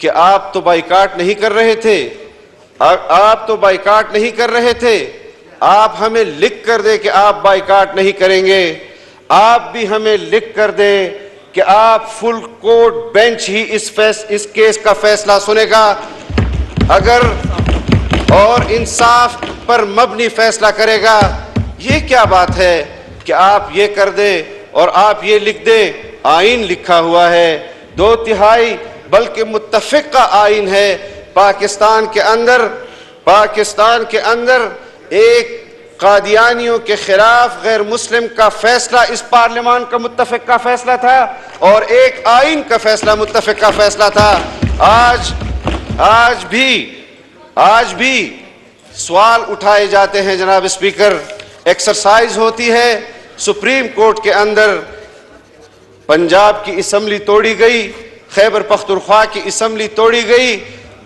کہ آپ تو بائیکاٹ نہیں کر رہے تھے، آپ تو بائیکاٹ نہیں کر رہے تھے، آپ ہمیں لکھ کر دیں کہ آپ بائیکاٹ نہیں کریں گے، آپ بھی ہمیں لکھ کر دیں کہ آپ فل کورٹ بینچ ہی اس کیس کا فیصلہ سنے گا اگر اور انصاف پر مبنی فیصلہ کرے گا۔ یہ کیا بات ہے کہ آپ یہ کر دیں اور آپ یہ لکھ دیں؟ آئین لکھا ہوا ہے، 2/3 بلکہ متفقہ آئین ہے پاکستان کے اندر ایک قادیانیوں کے خلاف غیر مسلم کا فیصلہ اس پارلیمان کا متفقہ فیصلہ تھا اور ایک آئین کا فیصلہ متفقہ فیصلہ تھا۔ آج بھی سوال اٹھائے جاتے ہیں جناب اسپیکر، ایکسرسائز ہوتی ہے سپریم کورٹ کے اندر، پنجاب کی اسمبلی توڑی گئی، خیبر پختونخوا کی اسمبلی توڑی گئی،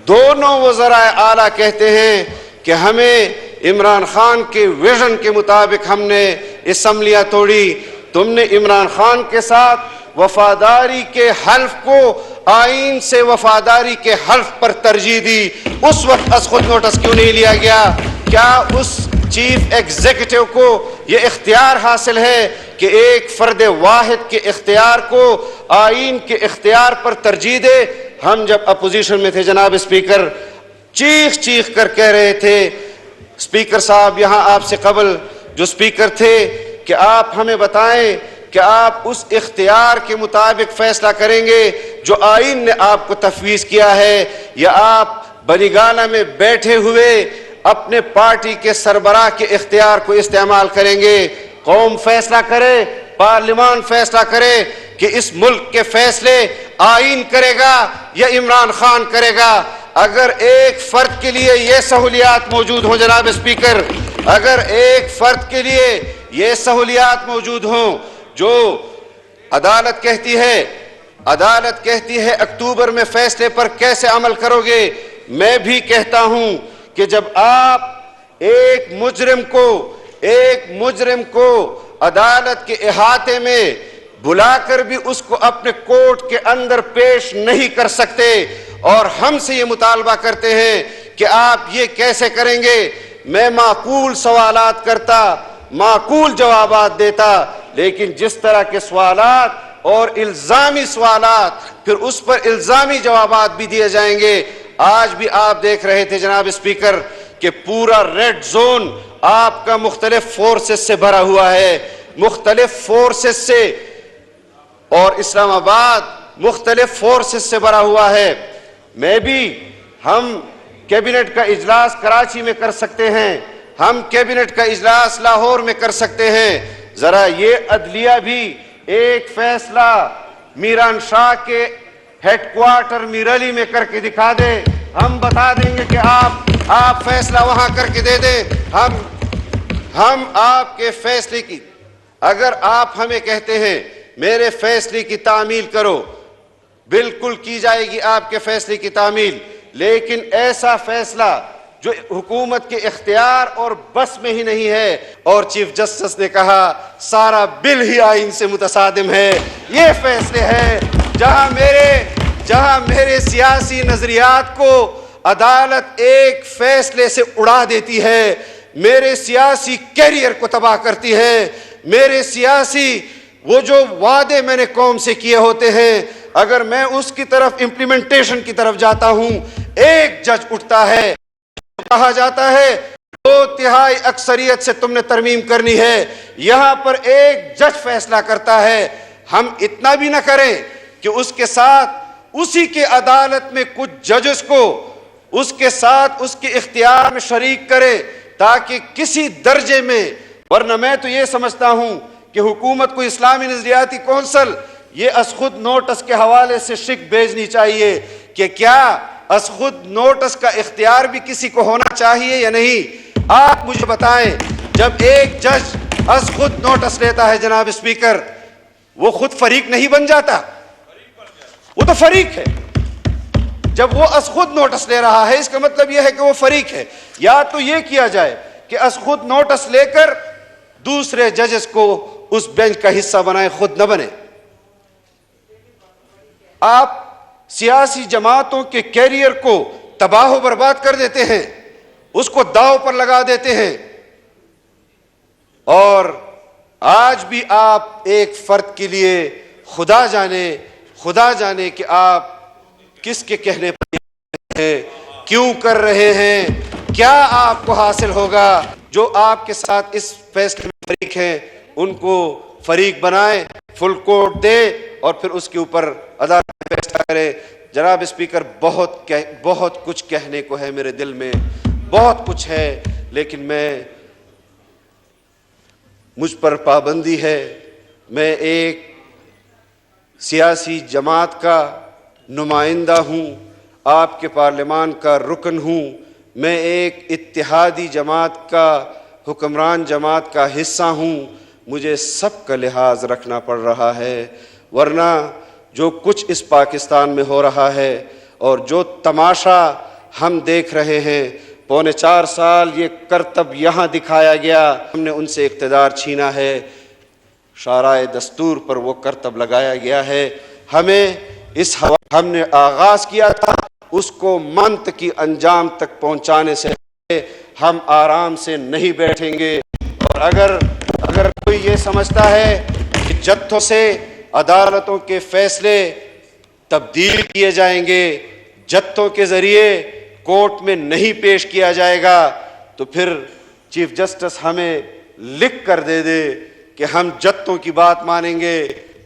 دونوں وزرائے اعلیٰ کہتے ہیں کہ ہمیں عمران خان کے ویژن کے مطابق ہم نے اسمبلیاں توڑی۔ تم نے عمران خان کے ساتھ وفاداری کے حلف کو آئین سے وفاداری کے حلف پر ترجیح دی، اس وقت از خود نوٹس کیوں نہیں لیا گیا؟ کیا اس چیف ایگزیکٹو کو یہ اختیار حاصل ہے کہ ایک فرد واحد کے اختیار کو آئین کے اختیار پر ترجیح دے؟ ہم جب اپوزیشن میں تھے جناب اسپیکر، چیخ کر کہہ رہے تھے، اسپیکر صاحب یہاں آپ سے قبل جو اسپیکر تھے، کہ آپ ہمیں بتائیں کہ آپ اس اختیار کے مطابق فیصلہ کریں گے جو آئین نے آپ کو تفویض کیا ہے، یا آپ بلیگانہ میں بیٹھے ہوئے اپنے پارٹی کے سربراہ کے اختیار کو استعمال کریں گے؟ قوم فیصلہ کرے، پارلیمان فیصلہ کرے کہ اس ملک کے فیصلے آئین کرے گا یا عمران خان کرے گا۔ اگر ایک فرد کے لیے یہ سہولیات موجود ہوں جناب اسپیکر، اگر ایک فرد کے لیے یہ سہولیات موجود ہوں، جو عدالت کہتی ہے اکتوبر میں فیصلے پر کیسے عمل کرو گے، میں بھی کہتا ہوں کہ جب آپ ایک مجرم کو عدالت کے احاطے میں بلا کر بھی اس کو اپنے کورٹ کے اندر پیش نہیں کر سکتے اور ہم سے یہ مطالبہ کرتے ہیں کہ آپ یہ کیسے کریں گے، میں معقول سوالات کرتا، معقول جوابات دیتا، لیکن جس طرح کے سوالات اور الزامی سوالات پھر اس پر الزامی جوابات بھی دیے جائیں گے۔ آج بھی آپ دیکھ رہے تھے جناب اسپیکر کہ پورا ریڈ زون آپ کا مختلف فورسز سے بھرا ہوا ہے، مختلف فورسز سے، اور اسلام آباد مختلف فورسز سے بھرا ہوا ہے۔ ہم کیبنٹ کا اجلاس کراچی میں کر سکتے ہیں، ہم کیبنٹ کا اجلاس لاہور میں کر سکتے ہیں، ذرا یہ عدلیہ بھی ایک فیصلہ میران شاہ کے ہیڈ کوارٹر میرعلی میں کر کے دکھا دے، ہم بتا دیں گے کہ آپ فیصلہ وہاں کر کے دے دیں، ہم آپ کے فیصلے کی، اگر آپ ہمیں کہتے ہیں میرے فیصلے کی تعمیل کرو، بالکل کی جائے گی آپ کے فیصلے کی تعمیل، لیکن ایسا فیصلہ جو حکومت کے اختیار اور بس میں ہی نہیں ہے، اور چیف جسٹس نے کہا سارا بل ہی آئین سے متصادم ہے، یہ فیصلے ہیں جہاں میرے سیاسی نظریات کو عدالت ایک فیصلے سے اڑا دیتی ہے، میرے سیاسی کیریئر کو تباہ کرتی ہے، میرے سیاسی وہ جو وعدے میں نے قوم سے کیے ہوتے ہیں، اگر میں اس کی طرف امپلیمنٹیشن کی طرف جاتا ہوں، ایک جج اٹھتا ہے، کہا جاتا ہے 2/3 اکثریت سے تم نے ترمیم کرنی ہے، یہاں پر ایک جج فیصلہ کرتا ہے۔ ہم اتنا بھی نہ کریں کہ اس کے ساتھ اسی کے عدالت میں کچھ ججز کو اس کے ساتھ اس کے اختیار میں شریک کرے تاکہ کسی درجے میں، ورنہ میں تو یہ سمجھتا ہوں کہ حکومت کو اسلامی نظریاتی کونسل یہ از خود نوٹس کے حوالے سے شک بھیجنی چاہیے کہ کیا از خود نوٹس کا اختیار بھی کسی کو ہونا چاہیے یا نہیں۔ آپ مجھے بتائیں، جب ایک جج از خود نوٹس لیتا ہے جناب اسپیکر، وہ خود فریق نہیں بن جاتا؟ وہ تو فریق ہے۔ جب وہ از خود نوٹس لے رہا ہے اس کا مطلب یہ ہے کہ وہ فریق ہے۔ یا تو یہ کیا جائے کہ از خود نوٹس لے کر دوسرے ججز کو اس بینچ کا حصہ بنائیں، خود نہ بنے۔ آپ سیاسی جماعتوں کے کیریئر کو تباہ و برباد کر دیتے ہیں، اس کو داؤ پر لگا دیتے ہیں. اور آج بھی آپ ایک فرد کے لیے خدا جانے کہ آپ کس کے کہنے پر ہیں، کیوں کر رہے ہیں، کیا آپ کو حاصل ہوگا. جو آپ کے ساتھ اس فیصلے میں فریق ہیں ان کو فریق بنائیں، فل کوٹ دے اور پھر اس کے اوپر عدالت میں فیصلہ کرے. جناب اسپیکر، بہت کچھ کہنے کو ہے میرے دل میں، بہت کچھ ہے، لیکن مجھ پر پابندی ہے. میں ایک سیاسی جماعت کا نمائندہ ہوں، آپ کے پارلیمان کا رکن ہوں، میں ایک اتحادی جماعت کا حکمران جماعت کا حصہ ہوں. مجھے سب کا لحاظ رکھنا پڑ رہا ہے، ورنہ جو کچھ اس پاکستان میں ہو رہا ہے اور جو تماشا ہم دیکھ رہے ہیں، 4.25 سال یہ کرتب یہاں دکھایا گیا، ہم نے ان سے اقتدار چھینا ہے، شارع دستور پر وہ کرتب لگایا گیا ہے. ہم نے آغاز کیا تھا، اس کو منطقی انجام تک پہنچانے سے ہم آرام سے نہیں بیٹھیں گے. اور اگر کوئی یہ سمجھتا ہے کہ جتھوں سے عدالتوں کے فیصلے تبدیل کیے جائیں گے، جتھوں کے ذریعے کورٹ میں نہیں پیش کیا جائے گا، تو پھر چیف جسٹس ہمیں لکھ کر دے دے کہ ہم جتھوں کی بات مانیں گے،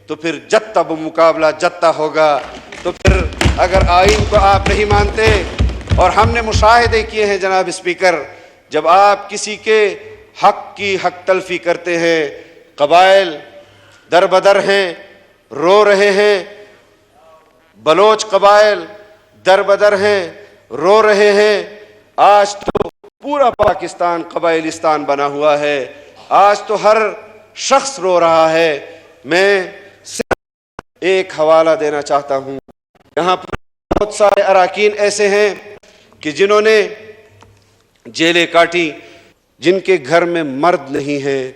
تو پھر جتھا بمقابلہ جتھا ہوگا. تو پھر اگر آئین کو آپ نہیں مانتے، اور ہم نے مشاہدے کیے ہیں جناب اسپیکر، جب آپ کسی کے حق کی حق تلفی کرتے ہیں، قبائل در بدر ہیں، رو رہے ہیں، بلوچ قبائل در بدر ہیں، رو رہے ہیں. آج تو پورا پاکستان قبائلستان بنا ہوا ہے، آج تو ہر شخص رو رہا ہے. میں صرف ایک حوالہ دینا چاہتا ہوں. یہاں پر بہت سارے اراکین ایسے ہیں کہ جنہوں نے جیلیں کاٹی، جن کے گھر میں مرد نہیں ہیں،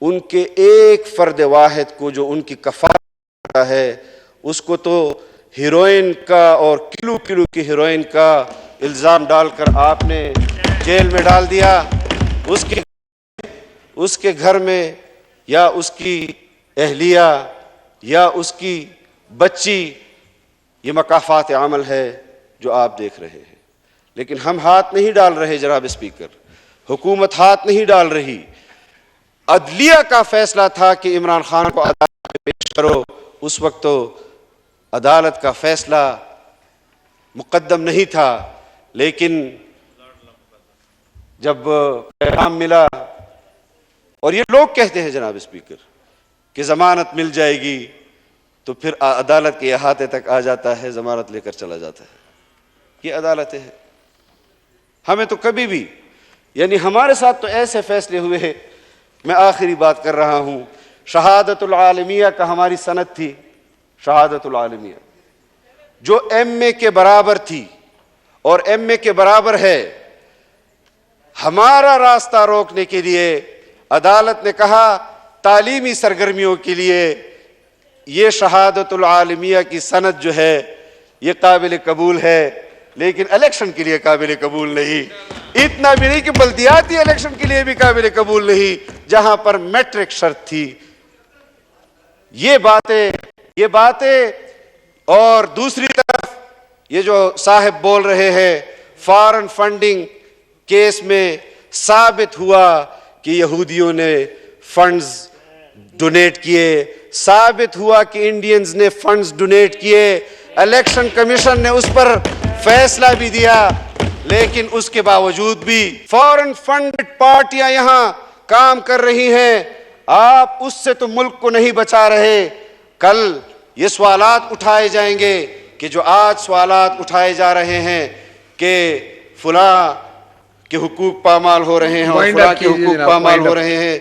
ان کے ایک فرد واحد کو جو ان کی کفالت ہے، اس کو تو ہیروئن کا اور کلو کی ہیروئن کا الزام ڈال کر آپ نے جیل میں ڈال دیا. اس کے گھر میں یا اس کی اہلیہ یا اس کی بچی، یہ مکافات عمل ہے جو آپ دیکھ رہے ہیں. لیکن ہم ہاتھ نہیں ڈال رہے جناب اسپیکر، حکومت ہاتھ نہیں ڈال رہی. عدلیہ کا فیصلہ تھا کہ عمران خان کو عدالت میں پیش کرو، اس وقت تو عدالت کا فیصلہ مقدم نہیں تھا. لیکن جب پیغام ملا، اور یہ لوگ کہتے ہیں جناب اسپیکر کہ ضمانت مل جائے گی، تو پھر عدالت کے احاطے تک آ جاتا ہے، ضمانت لے کر چلا جاتا ہے. یہ عدالتیں ہیں. ہمیں تو کبھی بھی، یعنی ہمارے ساتھ تو ایسے فیصلے ہوئے ہیں. میں آخری بات کر رہا ہوں. شہادت العالمیہ کا ہماری سند تھی، شہادت العالمیہ جو MA کے برابر تھی اور MA کے برابر ہے. ہمارا راستہ روکنے کے لیے عدالت نے کہا تعلیمی سرگرمیوں کے لیے یہ شہادت العالمیہ کی سند جو ہے یہ قابل قبول ہے، لیکن الیکشن کے لیے قابل قبول نہیں. اتنا بھی نہیں کہ بلدیاتی الیکشن کے لیے بھی قابل قبول نہیں، جہاں پر میٹرک شرط تھی. یہ باتیں اور دوسری طرف یہ جو صاحب بول رہے ہیں فارن فنڈنگ کیس میں ثابت ہوا کہ یہودیوں نے فنڈز ڈونیٹ کیے، ثابت ہوا کہ انڈینز نے فنڈز ڈونیٹ کیے. الیکشن کمیشن نے اس پر فیصلہ بھی دیا، لیکن اس کے باوجود بھی فارن فنڈڈ پارٹیاں یہاں کام کر رہی ہیں. آپ اس سے تو ملک کو نہیں بچا رہے. کل یہ سوالات اٹھائے جائیں گے کہ جو آج سوالات اٹھائے جا رہے ہیں کہ فلاں کے حقوق پامال ہو رہے ہیں اور فلاں کے حقوق پامال ہو رہے ہیں.